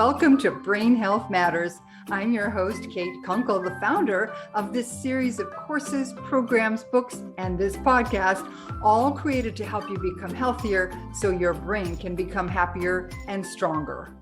Welcome to Brain Health Matters. I'm your host, Kate Kunkel, the founder of this series of courses, programs, books, and this podcast, all created to help you become healthier so your brain can become happier and stronger.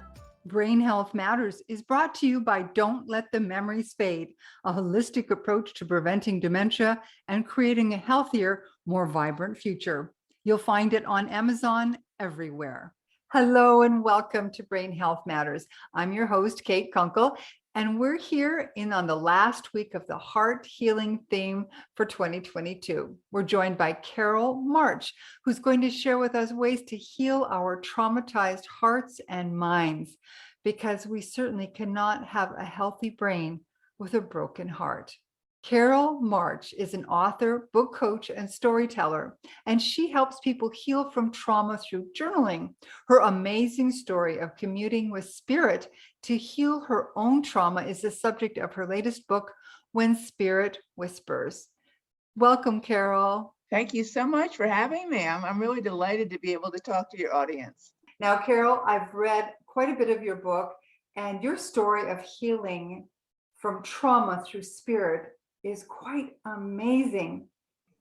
Brain Health Matters is brought to you by Don't Let the Memories Fade, a holistic approach to preventing dementia and creating a healthier, more vibrant future. You'll find it on Amazon everywhere. Hello and welcome to Brain Health Matters. I'm your host, Kate Kunkel, and we're here on the last week of the heart healing theme for 2022. We're joined by Carol March, who's going to share with us ways to heal our traumatized hearts and minds, because we certainly cannot have a healthy brain with a broken heart. Carol March is an author, book coach, and storyteller, and she helps people heal from trauma through journaling. Her amazing story of commuting with spirit to heal her own trauma is the subject of her latest book, When Spirit Whispers. Welcome, Carol. Thank you so much for having me. I'm really delighted to be able to talk to your audience. Now, Carol, I've read quite a bit of your book, and your story of healing from trauma through spirit is quite amazing.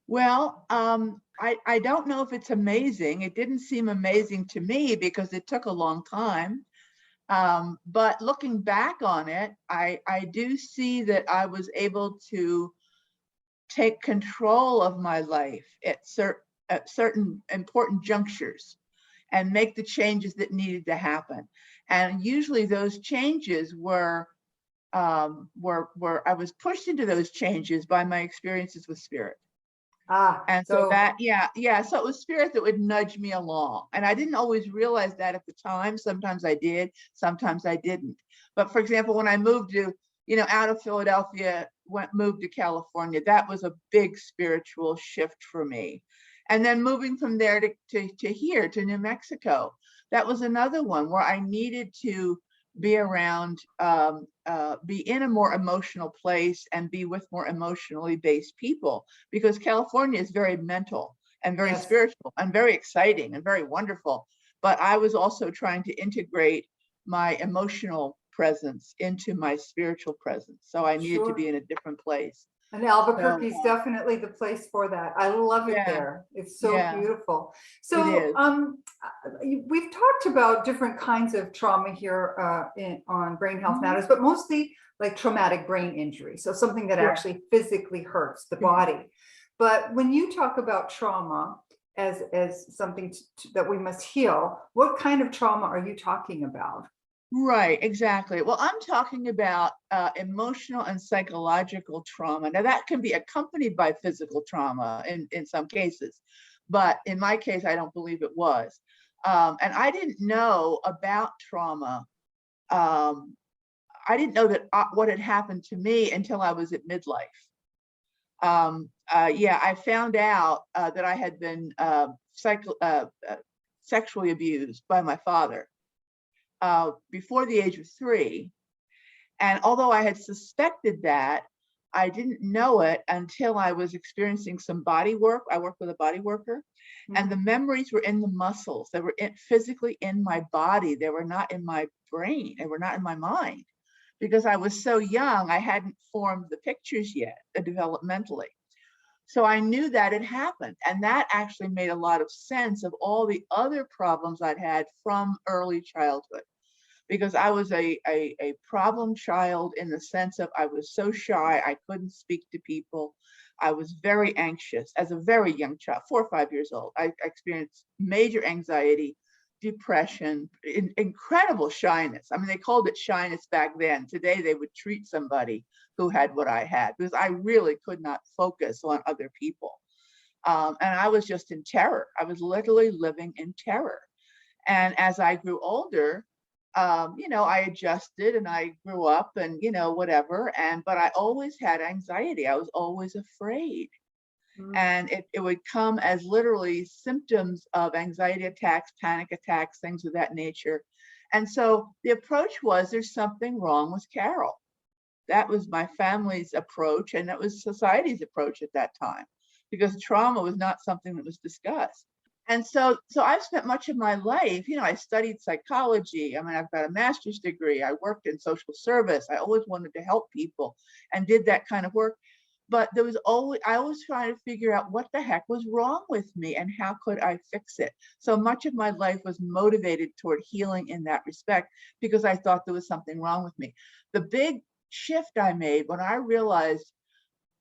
Well, I don't know if it's amazing. It didn't seem amazing to me because it took a long time. But looking back on it, I do see that I was able to take control of my life at certain important junctures and make the changes that needed to happen. And usually those changes were I was pushed into those changes by my experiences with spirit. So it was spirit that would nudge me along. And I didn't always realize that at the time. Sometimes I did, sometimes I didn't. But for example, when I moved to, out of Philadelphia, moved to California, that was a big spiritual shift for me. And then moving from there to here, to New Mexico, that was another one where I needed to be around, be in a more emotional place and be with more emotionally based people, because California is very mental and very spiritual and very exciting and very wonderful. But I was also trying to integrate my emotional presence into my spiritual presence. So I needed to be in a different place. And Albuquerque is definitely the place for that. I love it there. It's so beautiful. So we've talked about different kinds of trauma here on Brain Health Matters, but mostly like traumatic brain injury. So something that actually physically hurts the body. But when you talk about trauma as something that we must heal, what kind of trauma are you talking about? Right, exactly. Well, I'm talking about emotional and psychological trauma. Now, that can be accompanied by physical trauma in some cases, but in my case, I don't believe it was. And I didn't know about trauma. I didn't know that what had happened to me until I was at midlife. I found out that I had been sexually abused by my father before the age of 3. And although I had suspected that, I didn't know it until I was experiencing some body work. I worked with a body worker, and the memories were in the muscles. They were physically in my body. They were not in my brain. They were not in my mind, because I was so young. I hadn't formed the pictures yet, developmentally. So I knew that had happened. And that actually made a lot of sense of all the other problems I'd had from early childhood, because I was a problem child in the sense of I was so shy, I couldn't speak to people. I was very anxious as a very young child, 4 or 5 years old. I experienced major anxiety, depression, incredible shyness. I mean, they called it shyness back then. Today, they would treat somebody who had what I had, because I really could not focus on other people. And I was just in terror. I was literally living in terror. And as I grew older, I adjusted and I grew up and, whatever. But I always had anxiety. I was always afraid. And it would come as literally symptoms of anxiety attacks, panic attacks, things of that nature. And so the approach was, there's something wrong with Carol. That was my family's approach, and that was society's approach at that time, because trauma was not something that was discussed. And so I've spent much of my life, I studied psychology. I mean, I've got a master's degree. I worked in social service. I always wanted to help people and did that kind of work. But I always trying to figure out what the heck was wrong with me and how could I fix it. So much of my life was motivated toward healing in that respect because I thought there was something wrong with me. The big shift I made when I realized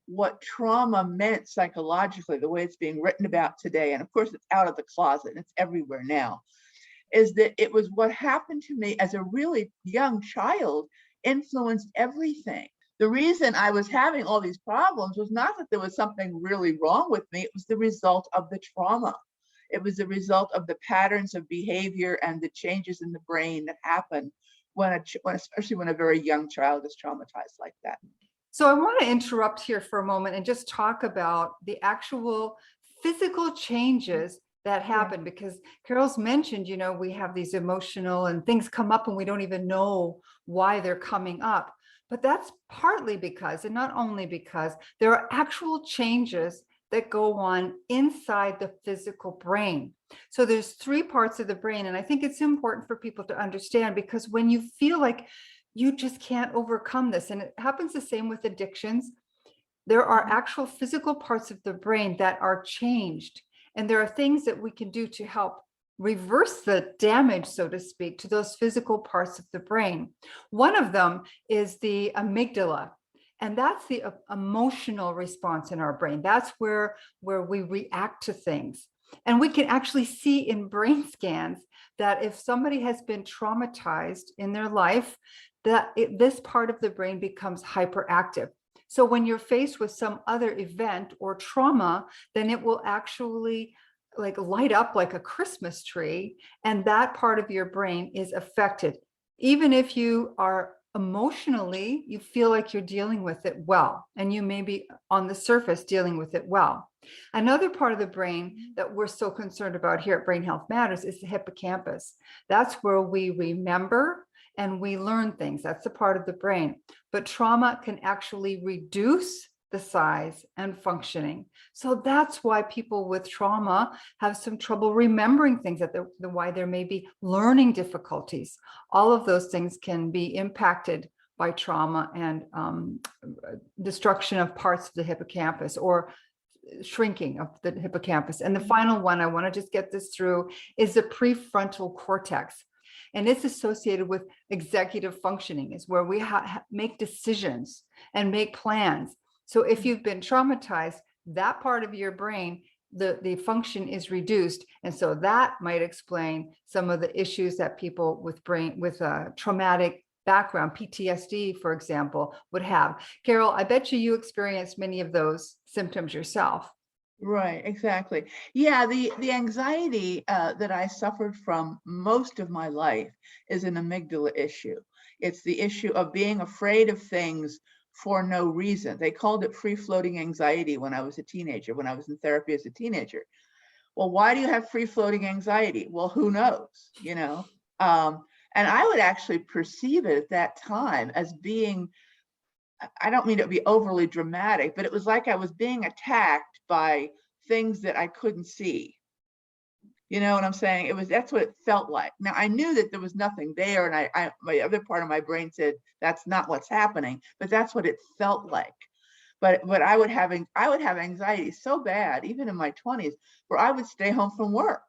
what trauma meant psychologically, the way it's being written about today, and of course it's out of the closet and it's everywhere now, is that it was what happened to me as a really young child influenced everything. The reason I was having all these problems was not that there was something really wrong with me, it was the result of the trauma. It was the result of the patterns of behavior and the changes in the brain that happen especially when a very young child is traumatized like that. So I want to interrupt here for a moment and just talk about the actual physical changes that happen, because Carol's mentioned, we have these emotional and things come up and we don't even know why they're coming up. But that's partly because, and not only because, there are actual changes that go on inside the physical brain. So there's 3 parts of the brain. And I think it's important for people to understand, because when you feel like you just can't overcome this, and it happens the same with addictions, there are actual physical parts of the brain that are changed. And there are things that we can do to help reverse the damage, so to speak, to those physical parts of the brain. One of them is the amygdala. And that's the emotional response in our brain. That's where we react to things. And we can actually see in brain scans that if somebody has been traumatized in their life, this part of the brain becomes hyperactive. So when you're faced with some other event or trauma, then it will actually light up like a Christmas tree, and that part of your brain is affected. Even if you are emotionally, you feel like you're dealing with it well, and you may be on the surface dealing with it well. Another part of the brain that we're so concerned about here at Brain Health Matters is the hippocampus. That's where we remember and we learn things. That's the part of the brain. But trauma can actually reduce the size and functioning. So that's why people with trauma have some trouble remembering things, why there may be learning difficulties. All of those things can be impacted by trauma and destruction of parts of the hippocampus or shrinking of the hippocampus. And the final one, I want to just get this through, is the prefrontal cortex. And it's associated with executive functioning, is where we make decisions and make plans. So if you've been traumatized, that part of your brain, the function is reduced. And so that might explain some of the issues that people with a traumatic background, PTSD, for example, would have. Carol, I bet you experienced many of those symptoms yourself. Right, exactly. Yeah, the anxiety that I suffered from most of my life is an amygdala issue. It's the issue of being afraid of things for no reason. They called it free-floating anxiety when I was a teenager, when I was in therapy as a teenager. Well, why do you have free-floating anxiety? Well, who knows, and I would actually perceive it at that time as being, I don't mean to be overly dramatic, but it was like I was being attacked by things that I couldn't see. You know what I'm saying? That's what it felt like. Now I knew that there was nothing there, and my other part of my brain said that's not what's happening, but that's what it felt like. But I would have anxiety so bad, even in my 20s, where I would stay home from work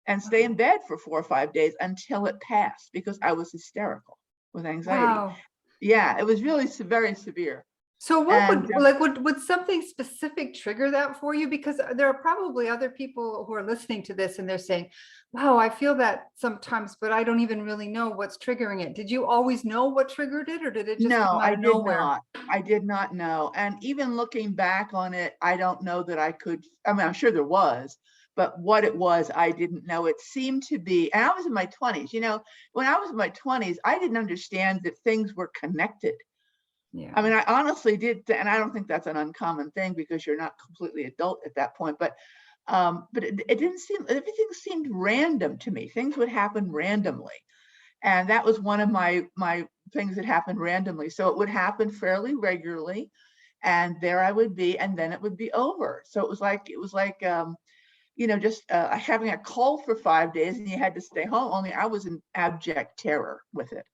and stay in bed for 4 or 5 days until it passed, because I was hysterical with anxiety. Wow. Yeah, it was really very severe. So would something specific trigger that for you? Because there are probably other people who are listening to this and they're saying, wow, I feel that sometimes, but I don't even really know what's triggering it. Did you always know what triggered it, or did it just come out of nowhere? I did not know. And even looking back on it, I don't know that I could, I'm sure there was, but what it was, I didn't know. It seemed to be, and I was in my 20s, when I was in my 20s, I didn't understand that things were connected. Yeah. I mean, I honestly did, and I don't think that's an uncommon thing because you're not completely adult at that point. But it didn't seem, everything seemed random to me. Things would happen randomly, and that was one of my things that happened randomly. So it would happen fairly regularly, and there I would be, and then it would be over. So it was like just having a cold for 5 days and you had to stay home, only I was in abject terror with it.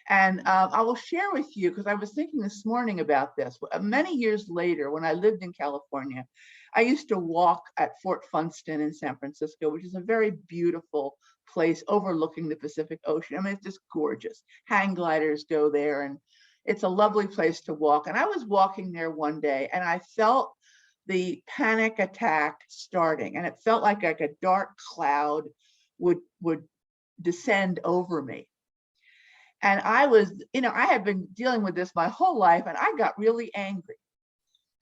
And I will share with you, because I was thinking this morning about this. Many years later, when I lived in California, I used to walk at Fort Funston in San Francisco, which is a very beautiful place overlooking the Pacific Ocean. I mean, it's just gorgeous. Hang gliders go there, and it's a lovely place to walk. And I was walking there one day, and I felt the panic attack starting, and it felt like a dark cloud would descend over me. And I was, I had been dealing with this my whole life, and I got really angry.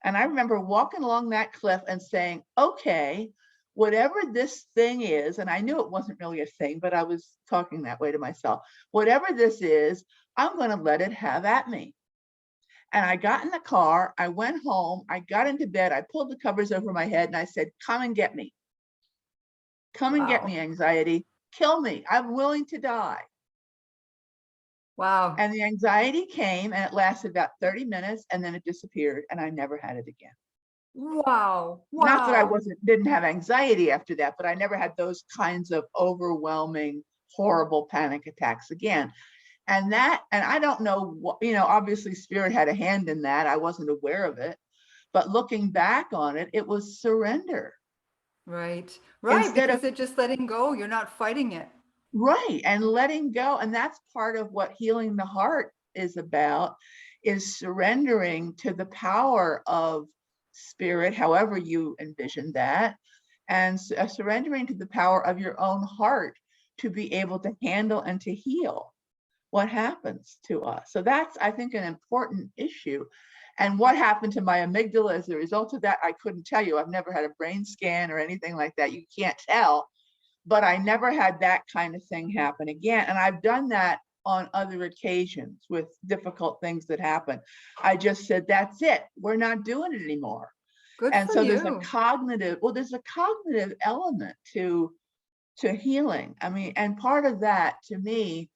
And I remember walking along that cliff and saying, okay, whatever this thing is, and I knew it wasn't really a thing, but I was talking that way to myself, whatever this is, I'm going to let it have at me. And I got in the car, I went home, I got into bed, I pulled the covers over my head, and I said, come and get me. Come and get me, anxiety. Kill me. I'm willing to die. Wow. And the anxiety came, and it lasted about 30 minutes, and then it disappeared, and I never had it again. Wow. Not that I didn't have anxiety after that, but I never had those kinds of overwhelming, horrible panic attacks again. And I don't know what, obviously spirit had a hand in that. I wasn't aware of it, but looking back on it, it was surrender. Right. Instead because they're just letting go. You're not fighting it. Right. And letting go. And that's part of what healing the heart is about, is surrendering to the power of spirit, however you envision that, and surrendering to the power of your own heart to be able to handle and to heal what happens to us. So that's, I think, an important issue. And what happened to my amygdala as a result of that, I couldn't tell you. I've never had a brain scan or anything like that. You can't tell. But I never had that kind of thing happen again. And I've done that on other occasions with difficult things that happen. I just said, that's it. We're not doing it anymore. Good and for so you. there's a cognitive element to healing. I mean, and part of that to me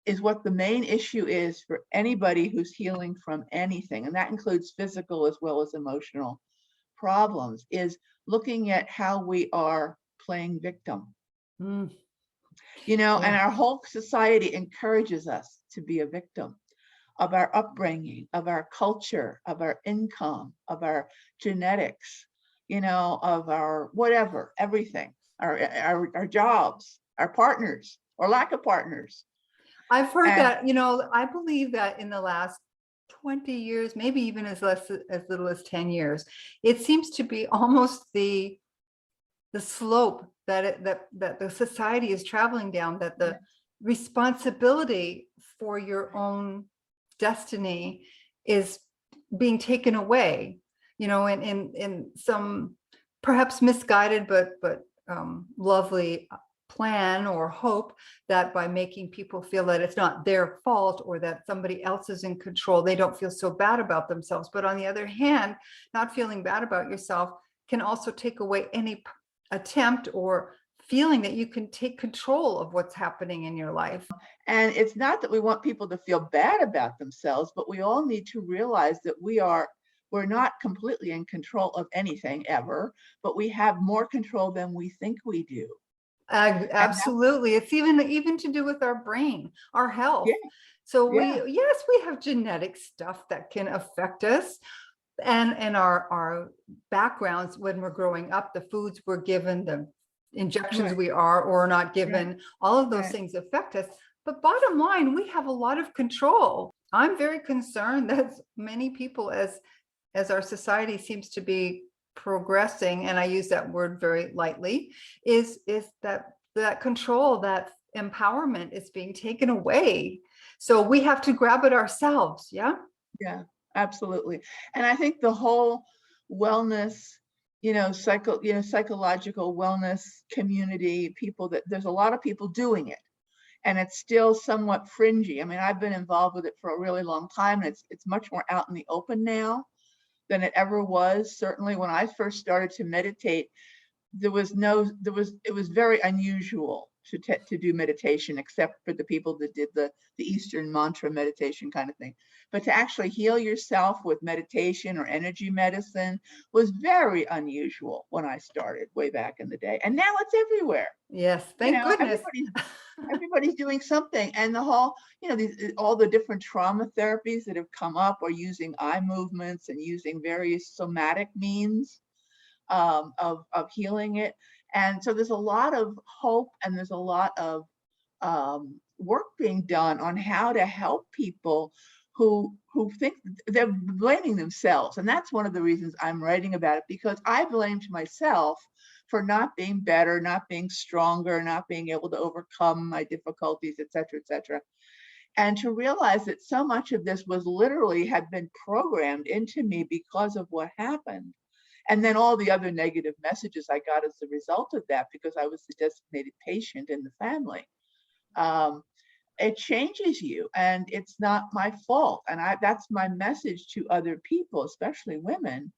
is what the main issue is for anybody who's healing from anything. And that includes physical as well as emotional problems, is looking at how we are playing victim. And our whole society encourages us to be a victim of our upbringing, of our culture, of our income, of our genetics, of our whatever, everything, our jobs, our partners or lack of partners. I've heard that, I believe that in the last 20 years, maybe even as little as 10 years, it seems to be almost the slope that the society is traveling down, that the responsibility for your own destiny is being taken away, in some perhaps misguided but lovely plan or hope, that by making people feel that it's not their fault or that somebody else is in control, they don't feel so bad about themselves. But on the other hand, not feeling bad about yourself can also take away any attempt or feeling that you can take control of what's happening in your life. And it's not that we want people to feel bad about themselves, but we all need to realize that we're not completely in control of anything ever, but we have more control than we think we do. Absolutely. It's even to do with our brain, our health. Yeah. So we have genetic stuff that can affect us. And our backgrounds when we're growing up, the foods we're given, the injections we are or not given, all of those things affect us. But bottom line, we have a lot of control. I'm very concerned that many people, as our society seems to be progressing, and I use that word very lightly, is that control, that empowerment is being taken away. So we have to grab it ourselves. Yeah. Absolutely. And I think the whole wellness, psychological wellness community, there's a lot of people doing it, and it's still somewhat fringy. I mean, I've been involved with it for a really long time, and it's much more out in the open now than it ever was. Certainly when I first started to meditate, it was very unusual to do meditation, except for the people that did the Eastern mantra meditation kind of thing. But to actually heal yourself with meditation or energy medicine was very unusual when I started way back in the day. And now it's everywhere. Yes, thank goodness. Everybody's doing something. And the whole, all the different trauma therapies that have come up are using eye movements and using various somatic means of healing it. And so there's a lot of hope, and there's a lot of work being done on how to help people who think they're blaming themselves. And that's one of the reasons I'm writing about it, because I blamed myself for not being better, not being stronger, not being able to overcome my difficulties, et cetera, et cetera. And to realize that so much of this was literally had been programmed into me because of what happened. And then all the other negative messages I got as a result of that, because I was the designated patient in the family. It changes you, and it's not my fault. And that's my message to other people, especially women,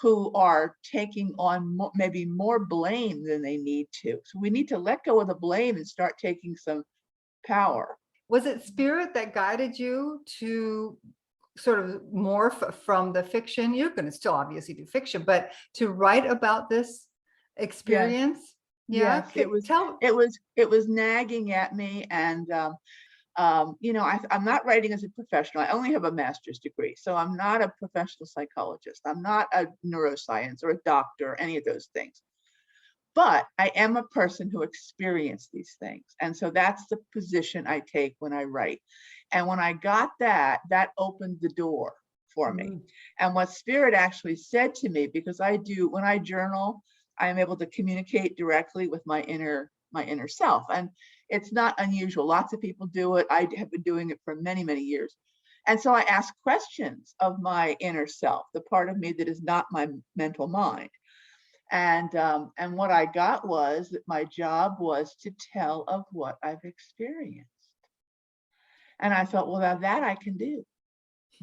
who are taking on maybe more blame than they need to. So we need to let go of the blame and start taking some power. Was it spirit that guided you to sort of morph from the fiction? You're going to still obviously do fiction, but to write about this experience? Yeah, yes, it was nagging at me. And I'm not writing as a professional. I only have a master's degree, so I'm not a professional psychologist. I'm not a neuroscience or a doctor, or any of those things. But I am a person who experienced these things. And so that's the position I take when I write. And when I got that opened the door for me. And what spirit actually said to me, because when I journal, I am able to communicate directly with my inner self. And it's not unusual. Lots of people do it. I have been doing it for many, many years. And so I ask questions of my inner self, the part of me that is not my mental mind. And what I got was that my job was to tell of what I've experienced. And I thought, well, now that I can do.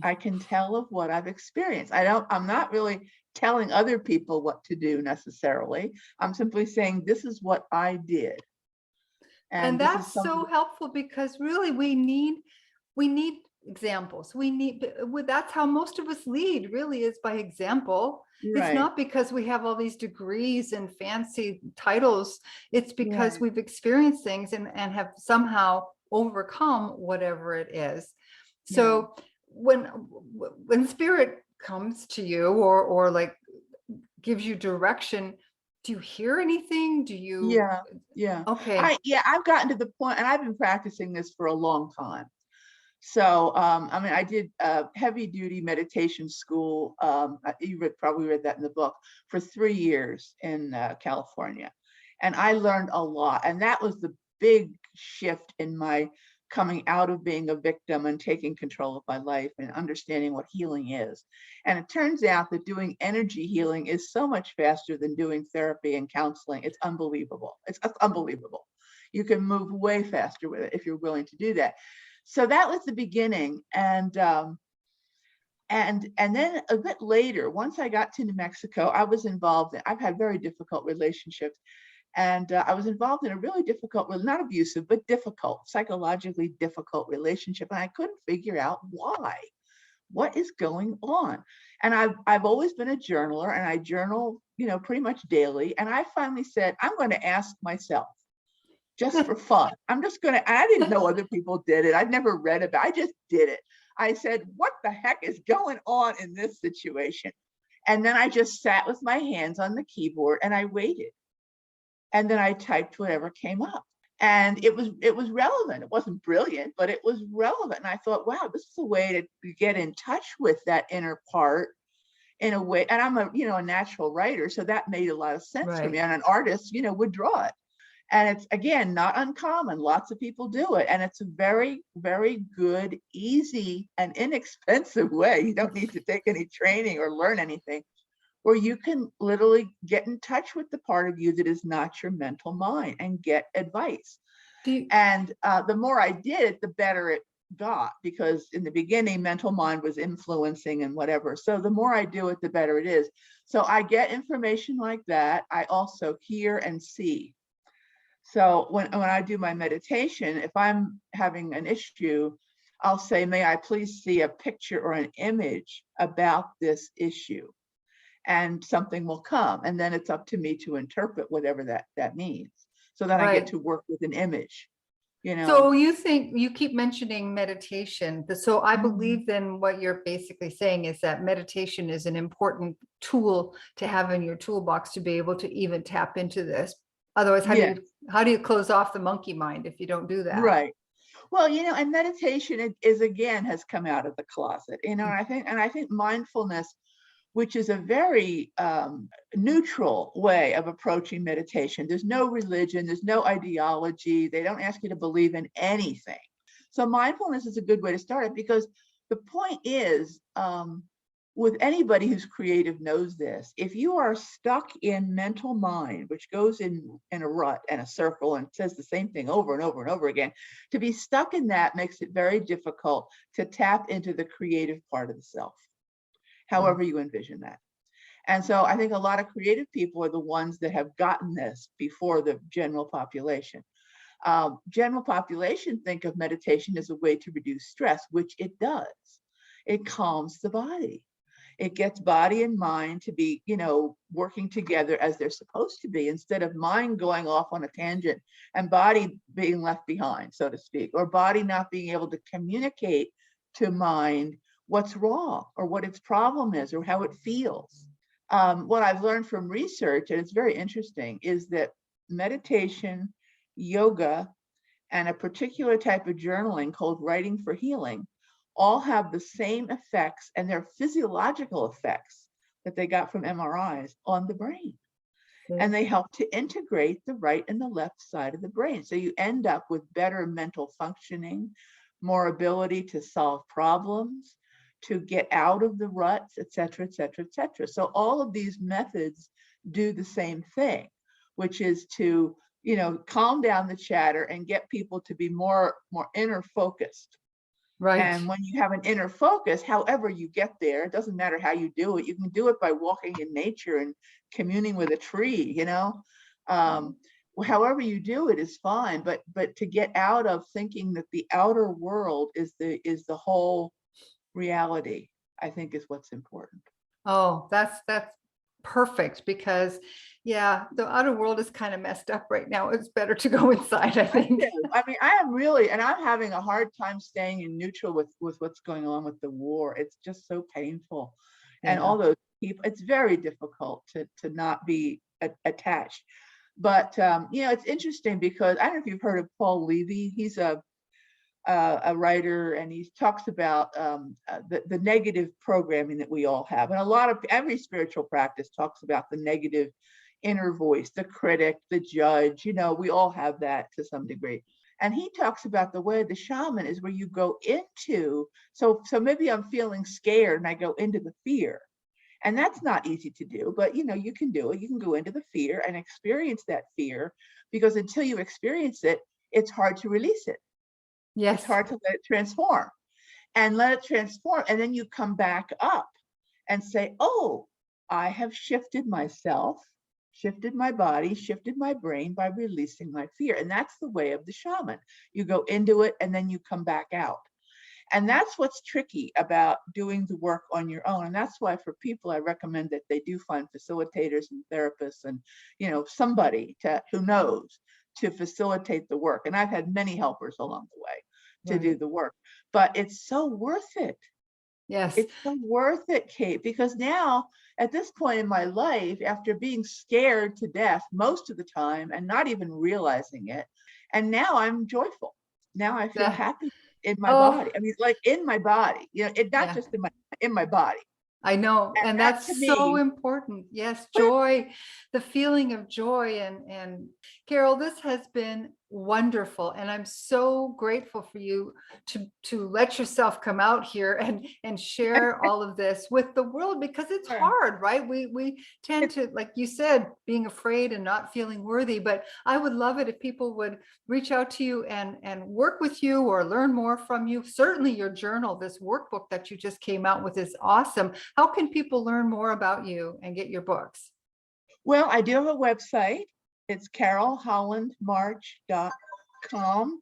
I can tell of what I've experienced. I'm not really telling other people what to do necessarily. I'm simply saying, this is what I did. And that's so helpful, because really we need examples. That's how most of us lead, really, is by example. Right. It's not because we have all these degrees and fancy titles. It's because we've experienced things and have somehow overcome whatever it is. So when spirit comes to you or like gives you direction, do you hear anything? Do you? Yeah. Okay. I've gotten to the point, and I've been practicing this for a long time. So, I did heavy duty meditation school. You probably read that in the book, for 3 years in California. And I learned a lot. And that was the big shift in my coming out of being a victim and taking control of my life and understanding what healing is. And it turns out that doing energy healing is so much faster than doing therapy and counseling. It's unbelievable. It's unbelievable. You can move way faster with it if you're willing to do that. So that was the beginning. And then a bit later, once I got to New Mexico, I was involved I've had very difficult relationships. And I was involved in a really difficult, not abusive, but difficult, psychologically difficult relationship. And I couldn't figure out why. What is going on? And I've always been a journaler, and I journal, pretty much daily. And I finally said, I'm going to ask myself, just for fun. I didn't know other people did it. I'd never read about it. I just did it. I said, what the heck is going on in this situation? And then I just sat with my hands on the keyboard and I waited. And then I typed whatever came up. And it was relevant. It wasn't brilliant, but it was relevant. And I thought, wow, this is a way to get in touch with that inner part in a way. And I'm a natural writer, so that made a lot of sense for me. And an artist, would draw it. And it's, again, not uncommon. Lots of people do it. And it's a very, very good, easy, and inexpensive way. You don't need to take any training or learn anything, where you can literally get in touch with the part of you that is not your mental mind and get advice. And the more I did it, the better it got, because in the beginning, mental mind was influencing and whatever. So the more I do it, the better it is. So I get information like that. I also hear and see. So when I do my meditation, if I'm having an issue, I'll say, may I please see a picture or an image about this issue? And something will come. And then it's up to me to interpret whatever that means. So then I get Right. to work with an image, you So know. you think, you keep mentioning meditation. So I Mhm. believe then what you're basically saying is that meditation is an important tool to have in your toolbox to be able to even tap into this. Otherwise, Yeah, how do you close off the monkey mind if you don't do that? right. Well, and meditation is again has come out of the closet, and I think mindfulness, which is a very neutral way of approaching meditation. There's no religion, there's no ideology. They don't ask you to believe in anything. So mindfulness is a good way to start it, because the point is, with anybody who's creative knows this, if you are stuck in mental mind, which goes in a rut and a circle and says the same thing over and over and over again, to be stuck in that makes it very difficult to tap into the creative part of the self, however you envision that. And so I think a lot of creative people are the ones that have gotten this before the general population. General population think of meditation as a way to reduce stress, which it does. It calms the body. It gets body and mind to be, working together as they're supposed to be, instead of mind going off on a tangent and body being left behind, so to speak, or body not being able to communicate to mind what's wrong or what its problem is or how it feels. What I've learned from research, and it's very interesting, is that meditation, yoga, and a particular type of journaling called writing for healing all have the same effects, and they're physiological effects that they got from MRIs on the brain. And they help to integrate the right and the left side of the brain. So you end up with better mental functioning, more ability to solve problems, to get out of the ruts, et cetera, et cetera, et cetera. So all of these methods do the same thing, which is to, calm down the chatter and get people to be more inner focused. Right. And when you have an inner focus, however you get there, it doesn't matter how you do it. You can do it by walking in nature and communing with a tree, however you do it is fine. But to get out of thinking that the outer world is the whole reality, I think, is what's important. Oh, that's perfect, because yeah, the outer world is kind of messed up right now. It's better to go inside, I think. I mean, I am really, and I'm having a hard time staying in neutral with what's going on with the war. It's just so painful. And Yeah. all those people, it's very difficult to not be attached. But it's interesting because I don't know if you've heard of Paul Levy. He's a writer, and he talks about the negative programming that we all have. And every spiritual practice talks about the negative inner voice, the critic, the judge, we all have that to some degree. And he talks about the way the shaman is where you go into, so maybe I'm feeling scared and I go into the fear. And that's not easy to do, but you can do it. You can go into the fear and experience that fear, because until you experience it, it's hard to release it. Yes. It's hard to let it transform, and let it transform. And then you come back up and say, oh, I have shifted myself, shifted my body, shifted my brain by releasing my fear. And that's the way of the shaman. You go into it and then you come back out. And that's what's tricky about doing the work on your own. And that's why for people, I recommend that they do find facilitators and therapists and, somebody who knows to facilitate the work. And I've had many helpers along the way to do the work, but it's so worth it. Yes. It's so worth it, Kate, because now at this point in my life, after being scared to death most of the time and not even realizing it, and now I'm joyful. Now I feel happy in my body. I mean, like in my body, not just in my body. I know. And that that's to so me, important. Yes. Joy, the feeling of joy. And Carol, this has been wonderful. And I'm so grateful for you to let yourself come out here and share all of this with the world, because it's hard, right? We tend to, like you said, being afraid and not feeling worthy. But I would love it if people would reach out to you and work with you or learn more from you. Certainly your journal, this workbook that you just came out with, is awesome. How can people learn more about you and get your books? Well, I do have a website, It's carolhollandmarch.com.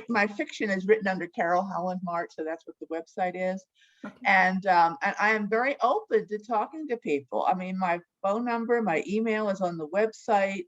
My fiction is written under Carol Holland March, so that's what the website is. Okay. And I am very open to talking to people. I mean, my phone number, my email is on the website.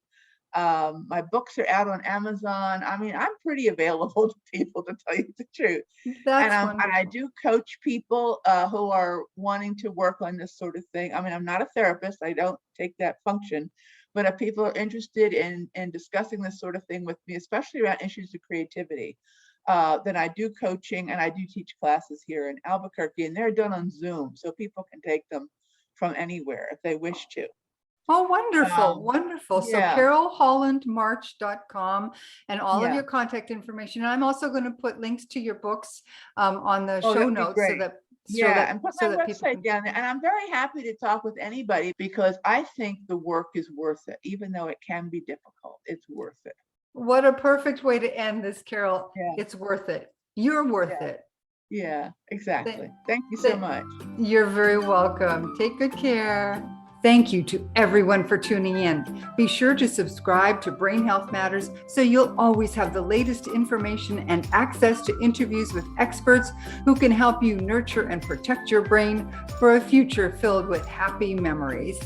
My books are out on Amazon. I mean, I'm pretty available to people, to tell you the truth. That's And I do coach people who are wanting to work on this sort of thing. I mean, I'm not a therapist. I don't take that function. But if people are interested in discussing this sort of thing with me, especially around issues of creativity, then I do coaching, and I do teach classes here in Albuquerque, and they're done on Zoom, so people can take them from anywhere if they wish to. Oh, wonderful, wonderful. So yeah. carolhollandmarch.com and all of Yeah. your contact information. And I'm also going to put links to your books on the Oh, show that'd be notes great. And put my website down there. And I'm very happy to talk with anybody, because I think the work is worth it, even though it can be difficult. It's worth it. What a perfect way to end this, Carol. Yeah. It's worth it. You're worth Yeah. it. Yeah, exactly. Thank you so much. You're very welcome. Take good care. Thank you to everyone for tuning in. Be sure to subscribe to Brain Health Matters so you'll always have the latest information and access to interviews with experts who can help you nurture and protect your brain for a future filled with happy memories.